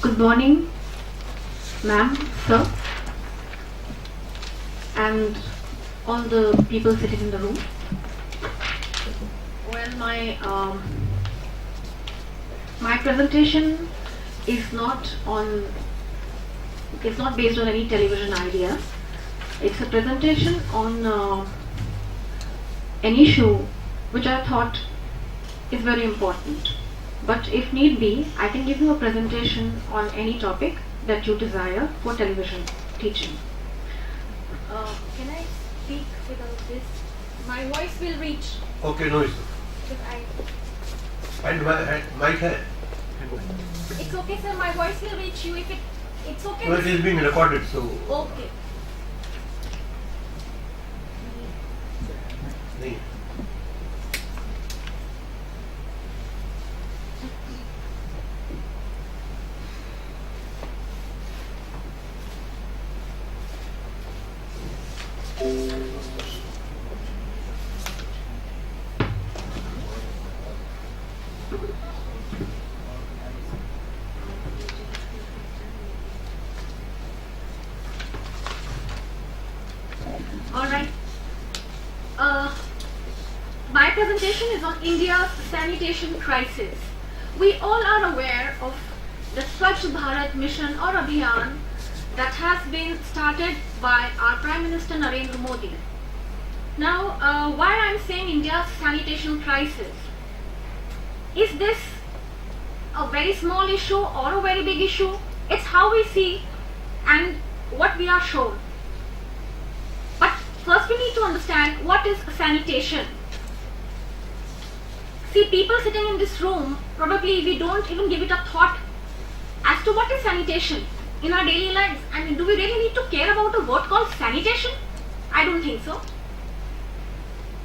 Good morning, ma'am, sir, and all the people sitting in the room. Well, my presentation is not based on any television ideas. It's a presentation on an issue which I thought is very important. But if need be, I can give you a presentation on any topic that you desire for television teaching. Can I speak without this? My voice will reach. Okay, no issue. And mic hai? It's okay, sir. My voice will reach you. If it's okay. No, it is being recorded, so. Okay. नहीं. Alright. My presentation is on India's sanitation crisis. We all are aware of the Swachh Bharat mission or Abhiyan that has been started by our Prime Minister Narendra Modi. Now, why I am saying India's sanitation crisis? Is this a very small issue or a very big issue? It's how we see and what we are shown. But first we need to understand what is sanitation. See, people sitting in this room, probably we don't even give it a thought as to what is sanitation in our daily lives. I mean, do we really need to care about a word called sanitation? I don't think so.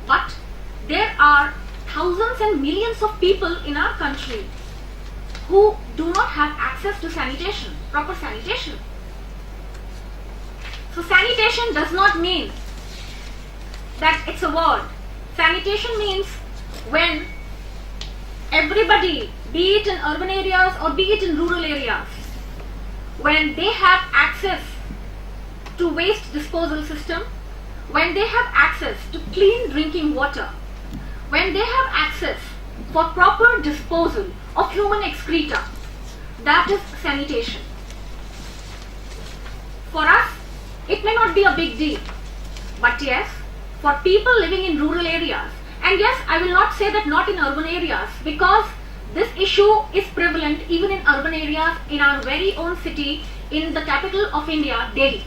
But there are thousands and millions of people in our country who do not have access to sanitation, proper sanitation. So sanitation does not mean that it's a word. Sanitation means when everybody, be it in urban areas or be it in rural areas, when they have access to waste disposal system, when they have access to clean drinking water, when they have access for proper disposal of human excreta, that is sanitation. For us, it may not be a big deal, but yes, for people living in rural areas, and yes, I will not say that not in urban areas, because this issue is prevalent even in urban areas in our very own city, in the capital of India, Delhi.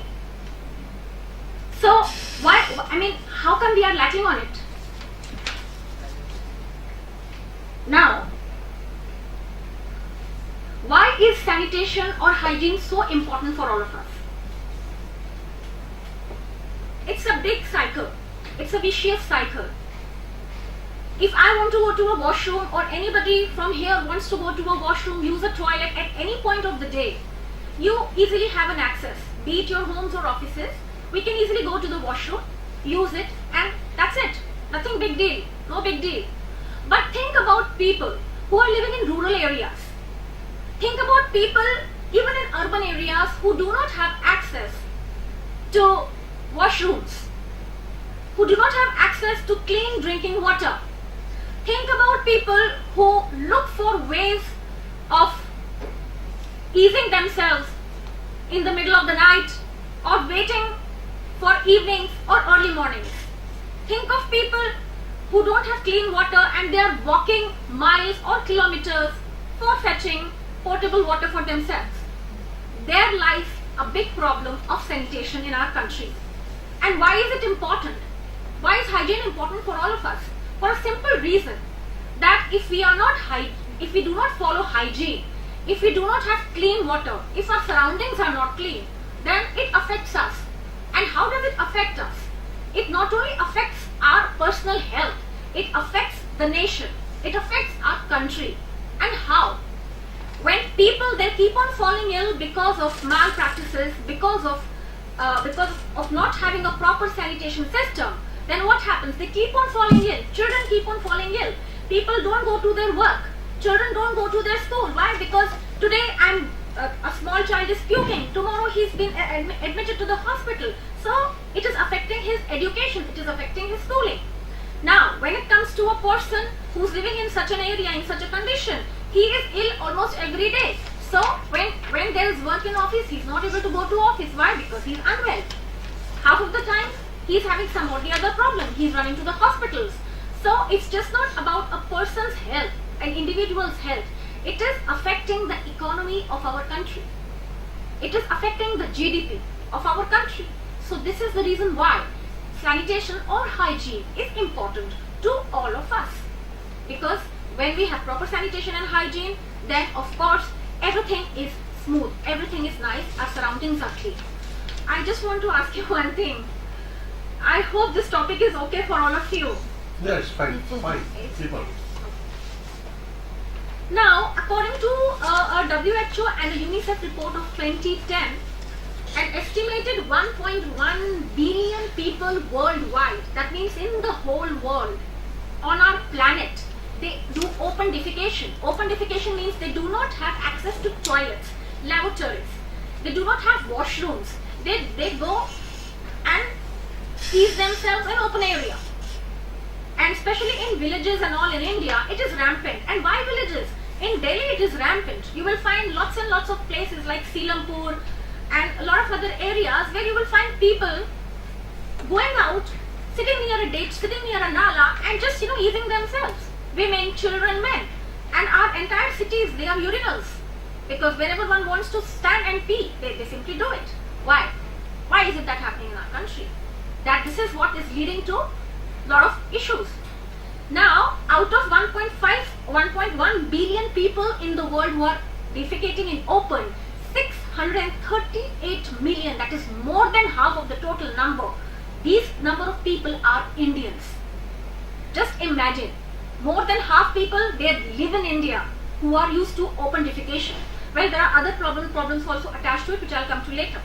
So, how come we are lacking on it? Now, why is sanitation or hygiene so important for all of us? It's a big cycle. It's a vicious cycle. If I want to go to a washroom, or anybody from here wants to go to a washroom, use a toilet at any point of the day, you easily have an access. Be it your homes or offices, we can easily go to the washroom, use it, and that's it. Nothing big deal. No big deal. But think about people who are living in rural areas. Think about people even in urban areas who do not have access to washrooms, who do not have access to clean drinking water. Think about people who look for ways of easing themselves in the middle of the night, or waiting for evenings or early mornings. Think of people who don't have clean water and they are walking miles or kilometers for fetching potable water for themselves. There lies a big problem of sanitation in our country. And why is it important? Why is hygiene important for all of us? For a simple reason, that if we do not follow hygiene, if we do not have clean water, if our surroundings are not clean, then it affects us. And how does it affect us? It not only affects our personal health, it affects the nation, it affects our country. And how? When people, they keep on falling ill because of malpractices, because of not having a proper sanitation system, then what happens? They keep on falling ill. Children keep on falling ill. People don't go to their work. Children don't go to their school. Why? Because today I'm a small child is puking, tomorrow he's been admitted to the hospital. So it is affecting his education, it is affecting his schooling. Now, when it comes to a person who's living in such an area, in such a condition, he is ill almost every day. So when there is work in office, he's not able to go to office. Why? Because he's unwell. Half of the time, he's having some or the other problem. He's running to the hospitals. So it's just not about a person's health, an individual's health. It is affecting the economy of our country. It is affecting the GDP of our country. So this is the reason why sanitation or hygiene is important to all of us. Because when we have proper sanitation and hygiene, then of course everything is smooth, everything is nice, our surroundings are clean. I just want to ask you one thing. I hope this topic is okay for all of you. Yes, fine, fine. People. Now, according to a WHO and a UNICEF report of 2010, an estimated 1.1 billion people worldwide, that means in the whole world, on our planet, they do open defecation. Open defecation means they do not have access to toilets, lavatories. They do not have washrooms. They go and seize themselves in open area. And especially in villages and all in India, it is rampant. And why villages? In Delhi, it is rampant. You will find lots and lots of places like Selampur and a lot of other areas where you will find people going out, sitting near a ditch, sitting near a nala, and just easing themselves. Women, children, men. And our entire cities, they are urinals. Because wherever one wants to stand and pee, they simply do it. Why? Why is it that happening in our country? That this is what is leading to a lot of issues. Now, out of 1.1 billion people in the world who are defecating in open, 638 million, that is more than half of the total number. These number of people are Indians. Just imagine, more than half people, they live in India who are used to open defecation. Well, there are other problems also attached to it, which I'll come to later.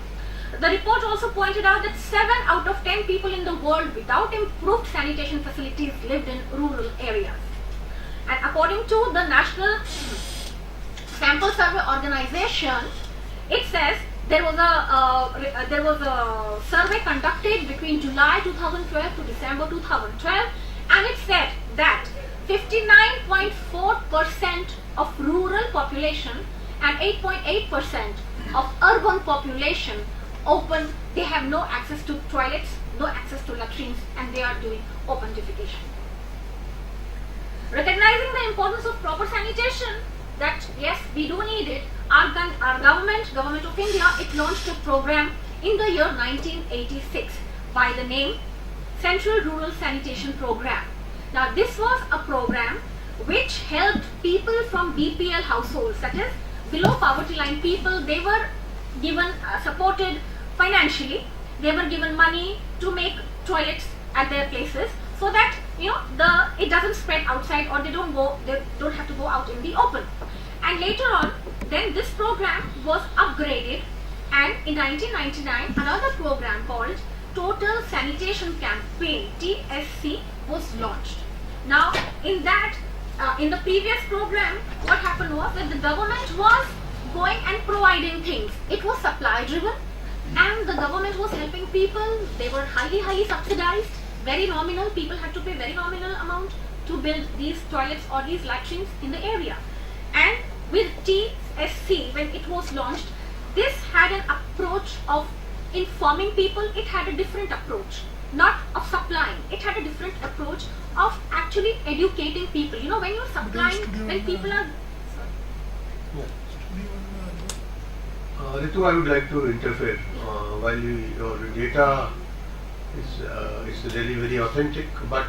The report also pointed out that 7 out of 10 people in the world without improved sanitation facilities lived in rural areas. And according to the National Sample Survey Organization, it says there was a survey conducted between July 2012 to December 2012, and it said that 59.4% of rural population and 8.8% of urban population they have no access to toilets, no access to latrines, and they are doing open defecation. Recognizing the importance of proper sanitation, that yes, we do need it, our government of India, it launched a program in the year 1986 by the name Central Rural Sanitation Program. Now this was a program which helped people from BPL households, that is below poverty line people. They were given supported financially. They were given money to make toilets at their places, so that it doesn't spread outside, or they don't have to go out in the open. And later on, then this program was upgraded, and in 1999 another program called Total Sanitation Campaign, TSC, was launched. Now in that in the previous program, what happened was that the government was going and providing things. It was supply driven, and the government was helping people. They were highly subsidized, very nominal. People had to pay very nominal amount to build these toilets or these latrines in the area. And with TSC, when it was launched, this had an approach of informing people. It had a different approach, not of supplying. It had a different approach of actually educating people. When you're supplying, when people are... Ritu, I would like to interfere. While your data is really very authentic, but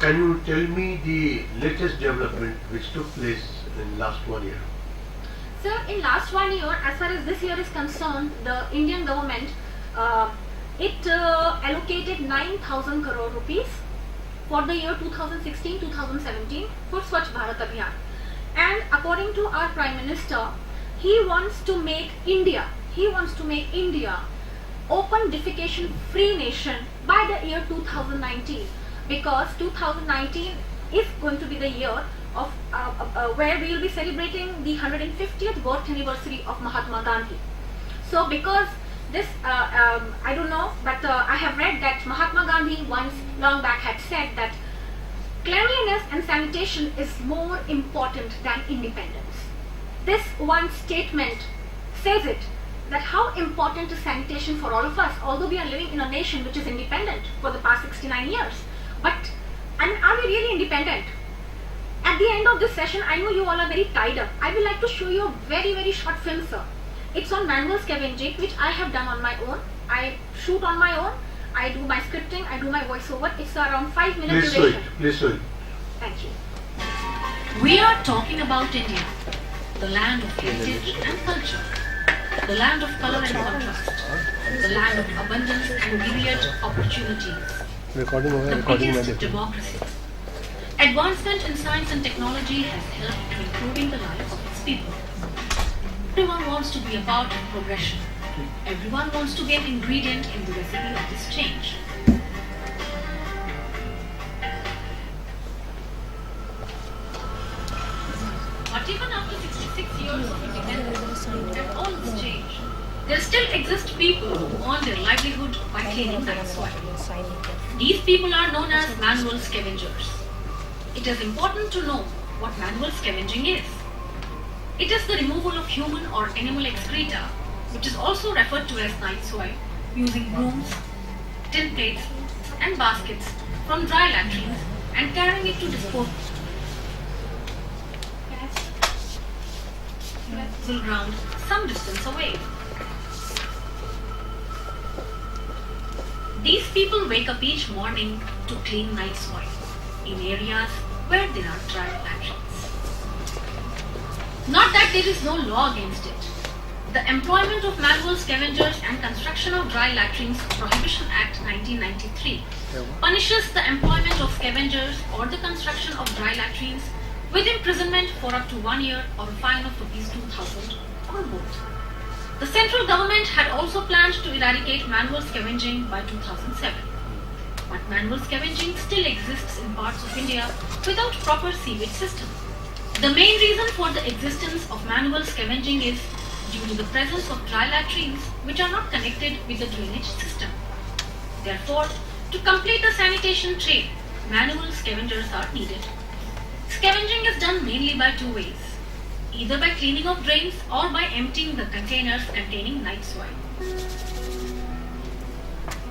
can you tell me the latest development which took place in last 1 year? Sir, in last 1 year, as far as this year is concerned, the Indian government allocated 9,000 crore rupees for the year 2016-2017 for Swachh Bharat Abhiyan. And according to our Prime Minister, he wants to make India open defecation free nation by the year 2019, because 2019 is going to be the year of where we will be celebrating the 150th birth anniversary of Mahatma Gandhi. So because this, I don't know, but I have read that Mahatma Gandhi once long back had said that cleanliness and sanitation is more important than independence. This one statement says it, that how important is sanitation for all of us, although we are living in a nation which is independent for the past 69 years. But are we really independent? At the end of this session, I know you all are very tied up. I would like to show you a very, very short film, sir. It's on manual scavenging, which I have done on my own. I shoot on my own. I do my scripting. I do my voiceover. It's around 5 minutes duration. Please show it. Thank you. We are talking about India, the land of heritage and culture, the land of color and contrast, the land of abundance and myriad opportunities, the biggest democracy. Advancement in science and technology has helped in improving the lives of its people. Everyone wants to be a part of progression. Everyone wants to be an ingredient in the recipe of this change. But even after 66 years of independence and all this change, there still exist people who earn their livelihood by cleaning night soil. These people are known as manual scavengers. It is important to know what manual scavenging is. It is the removal of human or animal excreta, which is also referred to as night soil, using brooms, tin plates, and baskets from dry latrines and carrying it to disposal ground some distance away. These people wake up each morning to clean night soil in areas where there are dry latrines. Not that there is no law against it. The Employment of Manual Scavengers and Construction of Dry Latrines Prohibition Act 1993 punishes the employment of scavengers or the construction of dry latrines with imprisonment for up to 1 year or a fine of ₹2,000 or both. The central government had also planned to eradicate manual scavenging by 2007. But manual scavenging still exists in parts of India without proper sewage system. The main reason for the existence of manual scavenging is due to the presence of dry latrines which are not connected with the drainage system. Therefore, to complete the sanitation trade, manual scavengers are needed. Scavenging is done mainly by two ways, either by cleaning of drains or by emptying the containers containing night soil.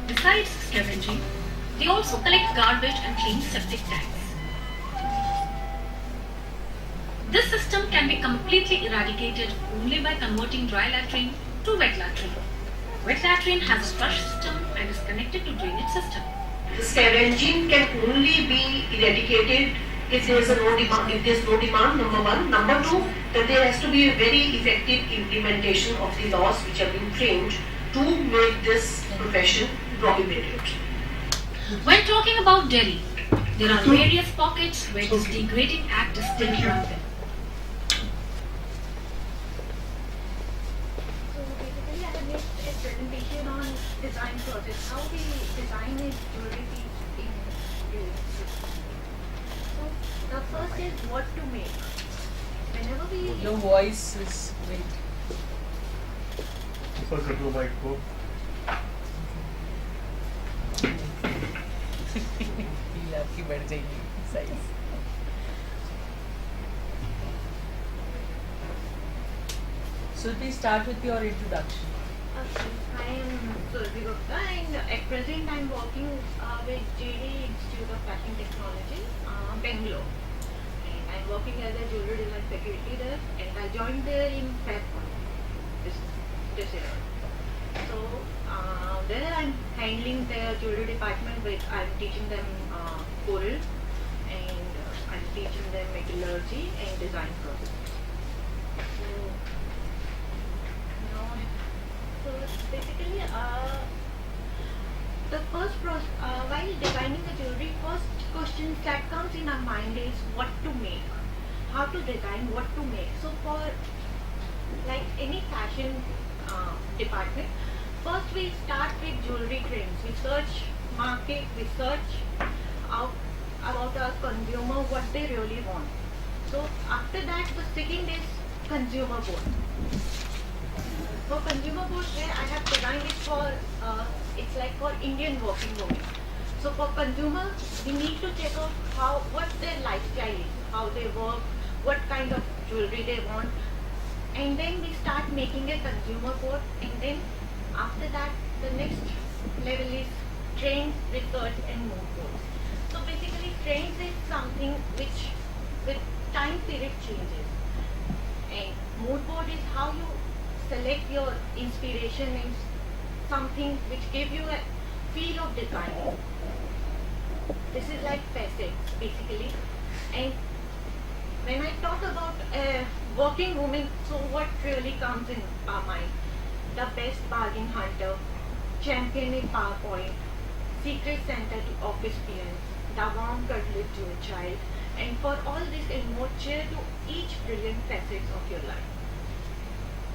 Besides scavenging, they also collect garbage and clean septic tanks. This system can be completely eradicated only by converting dry latrine to wet latrine. Wet latrine has a flush system and is connected to drainage system. The scavenging can only be eradicated if there is no demand, number one. Number two, that there has to be a very effective implementation of the laws which have been framed to make this profession prohibited. When talking about Delhi, there are various pockets where this degrading act is still rampant. So basically, I have made a presentation on design process, how we design a jewelry piece in jewelry. So the first is what to make. Whenever we Your voice is great. ये आपकी बढ़ जाएगी size. So please start with your introduction. I am Survi Gupta and at present I am working with JD Institute of Fashion Technology, Bangalore. And I am working as a jewelry design faculty there, and I joined there in Feb this year. So there I am handling their jewelry department with, I am teaching them coral and I am teaching them metallurgy and design process. So basically, the first while designing the jewelry, first question that comes in our mind is what to make, how to design, what to make. So for like any fashion department, first we start with jewelry trends. We search market, we search out about our consumer, what they really want. So after that, the second is consumer board. For consumer board, where I have designed it for, it's like for Indian working women. So for consumer, we need to check out what their lifestyle is, how they work, what kind of jewelry they want, and then we start making a consumer board, and then after that, the next level is trends, research, and mood boards. So basically, trends is something which with time period changes, and mood board is how you select your inspiration and something which give you a feel of design. This is like facets basically. And when I talk about a working woman, so what really comes in our mind? The best bargain hunter, champion in PowerPoint, secret Santa to office peons, the warm cuddler to a child, and for all this and more, cheer to each brilliant facets of your life.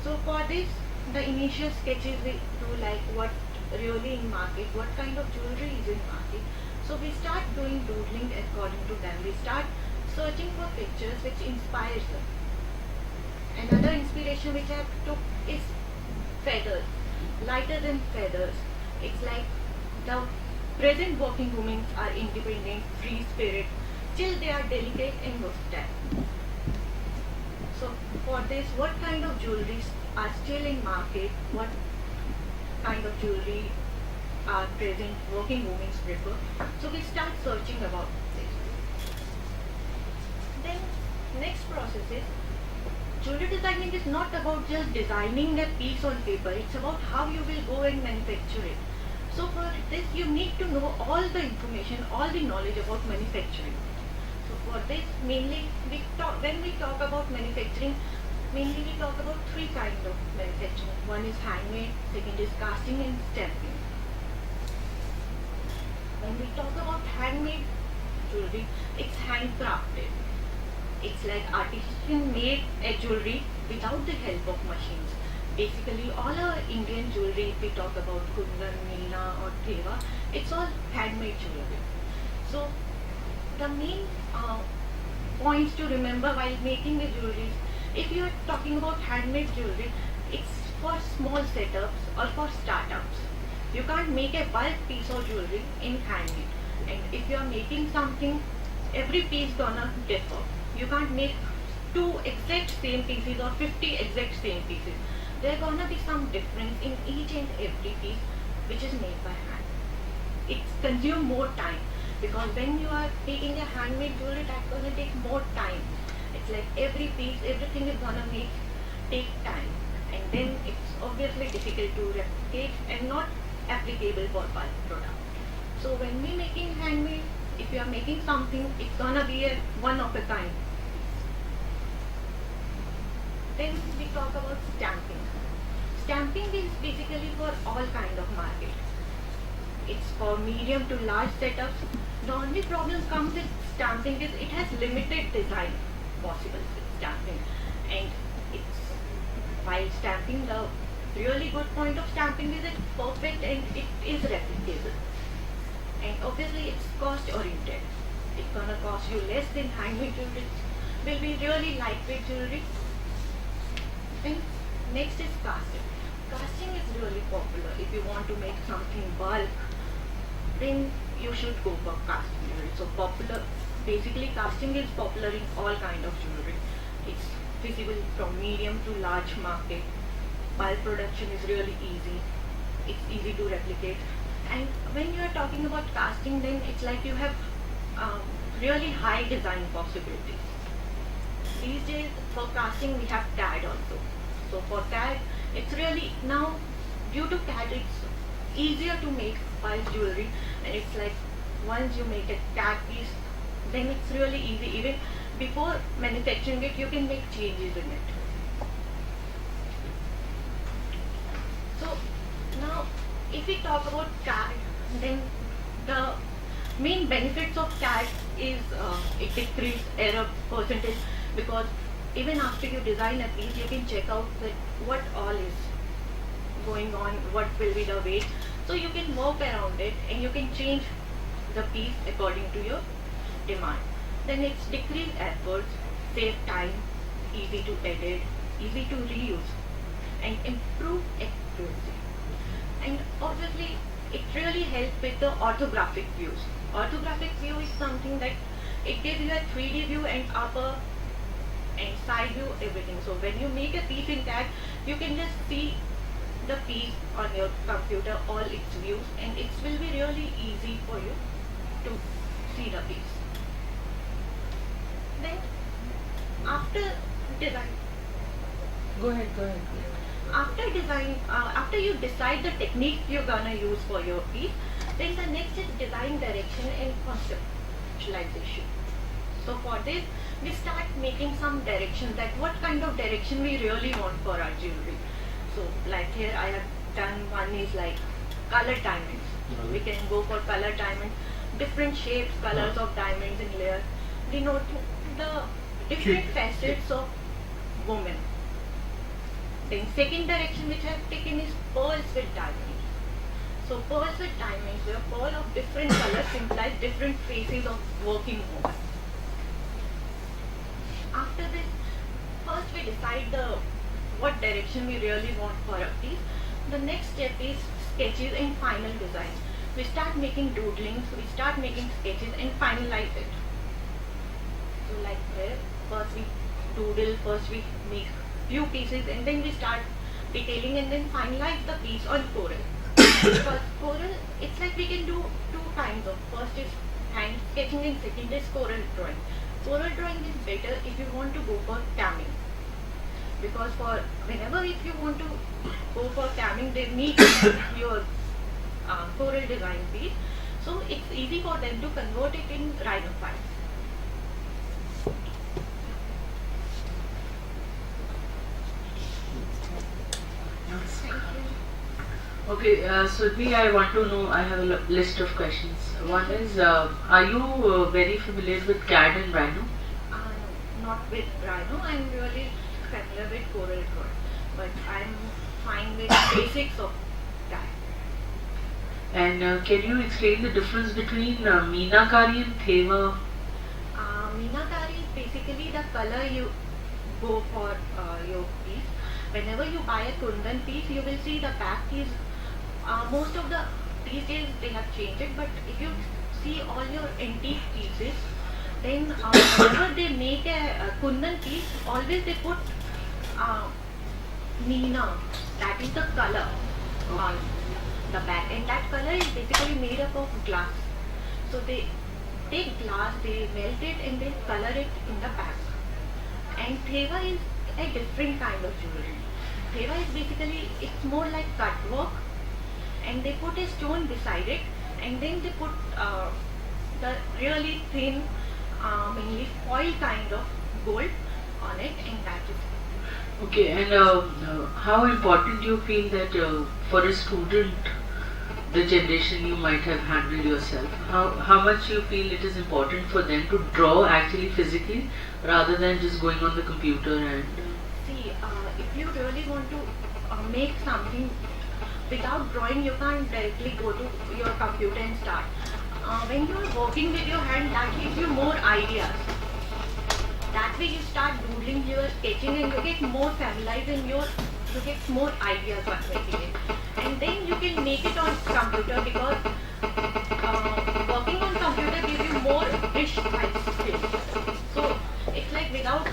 So for this, the initial sketches we do like what really in market, what kind of jewelry is in market. So we start doing doodling according to them. We start searching for pictures which inspires them. Another inspiration which I took is feathers, lighter than feathers. It's like the present working women are independent, free spirit, still they are delicate and versatile. So for this, what kind of jewelries are still in market, what kind of jewelry are present working women prefer. So we start searching about this. Then next process is, jewelry designing is not about just designing a piece on paper, it's about how you will go and manufacture it. So for this you need to know all the information, all the knowledge about manufacturing. So for this mainly when we talk about manufacturing, mainly we talk about three kinds of manufacturing. One is handmade, second is casting and stamping. When we talk about handmade jewelry, it's handcrafted. It's like artisan made a jewelry without the help of machines. Basically all our Indian jewelry, if we talk about kundan, meena or theva, it's all handmade jewelry. So the main points to remember while making the jewelry, if you are talking about handmade jewelry, it's for small setups or for startups. You can't make a bulk piece of jewelry in handmade. And if you are making something, every piece gonna differ. You can't make 2 exact same pieces or 50 exact same pieces. There gonna be some difference in each and every piece which is made by hand. It's consume more time, because when you are making a handmade jewelry, that's gonna take more time. It's like every piece, everything is gonna take time, and then it's obviously difficult to replicate and not applicable for bulk product. So when we making handmade, if you are making something, it's gonna be a one of a kind. Then we talk about stamping. Stamping is basically for all kind of market. It's for medium to large setups. The only problem comes with stamping is it has limited design possible with stamping, and it's while stamping, the really good point of stamping is it's perfect and it is replicable, and obviously it's cost oriented. It's gonna cost you less than handmade jewelry. It will be really lightweight jewelry. And next is casting. Casting is really popular. If you want to make something bulk, then you should go for casting jewelry. So basically casting is popular in all kind of jewelry. It's visible from medium to large market. Bulk production is really easy. It's easy to replicate. And when you are talking about casting, then it's like you have really high design possibilities. These days for casting we have CAD also. So for CAD, it's really now, due to CAD, it's easier to make bulk jewelry, and it's like once you make a CAD piece, then it's really easy. Even before manufacturing it, you can make changes in it. So now if we talk about CAD, then the main benefits of CAD is it decreases error percentage, because even after you design a piece, you can check out that what all is going on, what will be the weight. So you can work around it and you can change the piece according to your demand. Then it's decreased efforts. save time, easy to edit, easy to reuse, and improve accuracy. And obviously, it really helps with the orthographic views. Orthographic view is something that it gives you a 3D view and upper and side view, everything. So when you make a piece in CAD, you can just see the piece on your computer, all its views, and it will be really easy for you to see the piece. Then after design, Go ahead. after you decide the technique you're gonna use for your piece, then the next is design direction and conceptualization. So for this, we start making some direction, that what kind of direction we really want for our jewelry. So like here I have done one is like color diamonds. We can go for color diamonds, different shapes, colors of diamonds in layers, denoting the different facets of women. Then second direction which I have taken is pearls with diamonds. So pearls with diamonds, where pearl of different colors symbolize different phases of working woman. After this, first we decide what direction we really want for a piece. The next step is sketches and final design. We start making doodlings, we start making sketches and finalize it. So like here, first we doodle, first we make few pieces, and then we start detailing and then finalize the piece on coral. Because coral, it's like we can do two kinds of. First is hand sketching and second is coral drawing. Coral drawing is better if you want to go for camming. Because for whenever if you want to go for camming, they need your coral design piece. So it's easy for them to convert it in Rhino files. Okay, Surbhi, I want to know, I have a list of questions. One is, are you very familiar with CAD and Rhino? Not with Rhino, I'm really familiar with coral drawing, but I'm fine with basics of CAD. And can you explain the difference between Meenakari and Theva? Meenakari is basically the color you go for your piece. Whenever you buy a kundan piece, you will see the back is most of the pieces they have changed it, but if you see all your antique pieces, then whenever they make a kundan piece, always they put Meena, that is the color on the back, and that color is basically made up of glass. So they take glass, they melt it and they color it in the back. And Theva is a different kind of jewelry. Theva is basically, it's more like cut work, and they put a stone beside it, and then they put the really thin, mainly foil kind of gold on it, and that is it. Okay, and how important do you feel that for a student, the generation you might have handled yourself, how much you feel it is important for them to draw actually physically rather than just going on the computer and... See, if you really want to make something without drawing, you can't directly go to your computer and start. When you are working with your hand, that gives you more ideas. That way you start doodling, you are sketching, and you get more familiarized and you get more ideas while making it. And then you can make it on computer, because working on computer gives you more rich skills. So it's like without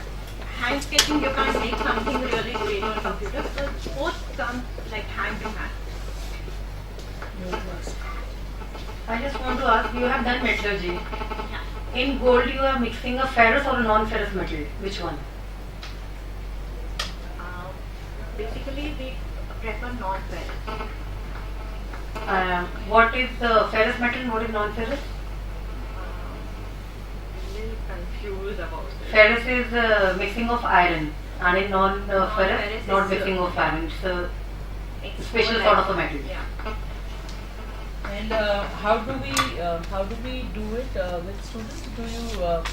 hand sketching you can't make something really great on computer, because both come like hand to hand. I just want to ask, you have done metallurgy. In gold you are mixing a ferrous or a non-ferrous metal. Which one? Basically we prefer non-ferrous. What is the ferrous metal and what is non-ferrous? I'm a little confused about it. Ferrous is mixing of iron, and in non-ferrous, Non-ferrous not is, mixing of iron. It's a It's special more sort like- of a metal. Yeah. And how do we do it with students? Do you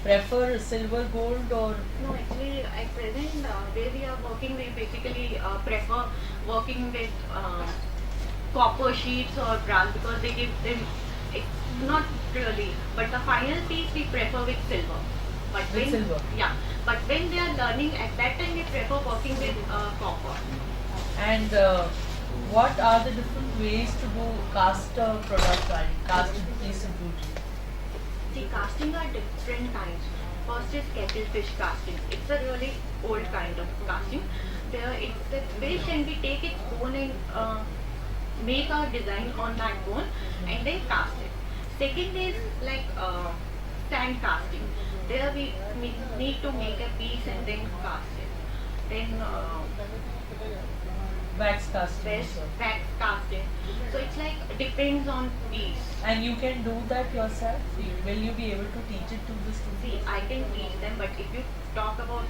prefer silver, gold, or No, actually at present where we are working, we basically prefer working with copper sheets or brass, because they give them, it's not really, but the final piece we prefer with silver. But With when silver. yeah, but when they are learning at that time, they prefer working with copper. And what are the different ways to do cast product, I mean, cast piece of jewelry? See, casting are different kinds. First is kettlefish casting. It's a really old kind of casting. There, it's the fish and we take its bone and make a design on that bone and then cast it. Second is like sand casting. There we need to make a piece and then cast it. Then Wax casting also. wax casting. So it's like depends on piece. And you can do that yourself? Will you be able to teach it to the students? See, I can teach them, but if you talk about,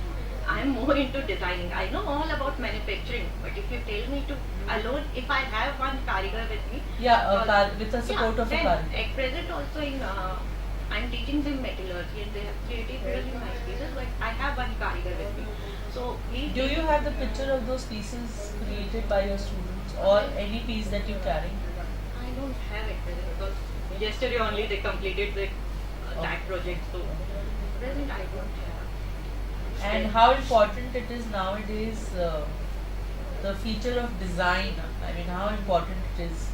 I'm more into designing. I know all about manufacturing, but if you tell me to alone, if I have one karigar with me, Yeah, with the support of a then karigar. at present also in, I'm teaching them metallurgy and they have created really nice pieces, but I have one karigar with me. So we Do you have the picture of those pieces created by your students or any piece that you carry? I don't have it present because yesterday only they completed the that project, so present I don't have. And how important it is nowadays, the feature of design, I mean how important it is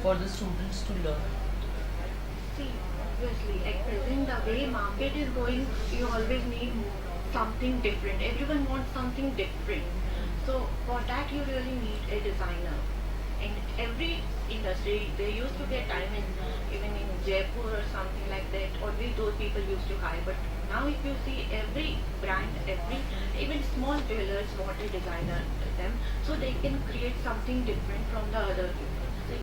for the students to learn. See, obviously, at present, the way market is going, you always need something different. Everyone wants something different. So, for that, you really need a designer. And every industry, they used to get time in, even in Jaipur or something like that, only those people used to hire. But now, if you see every brand, even small jewelers want a designer them, so they can create something different from the other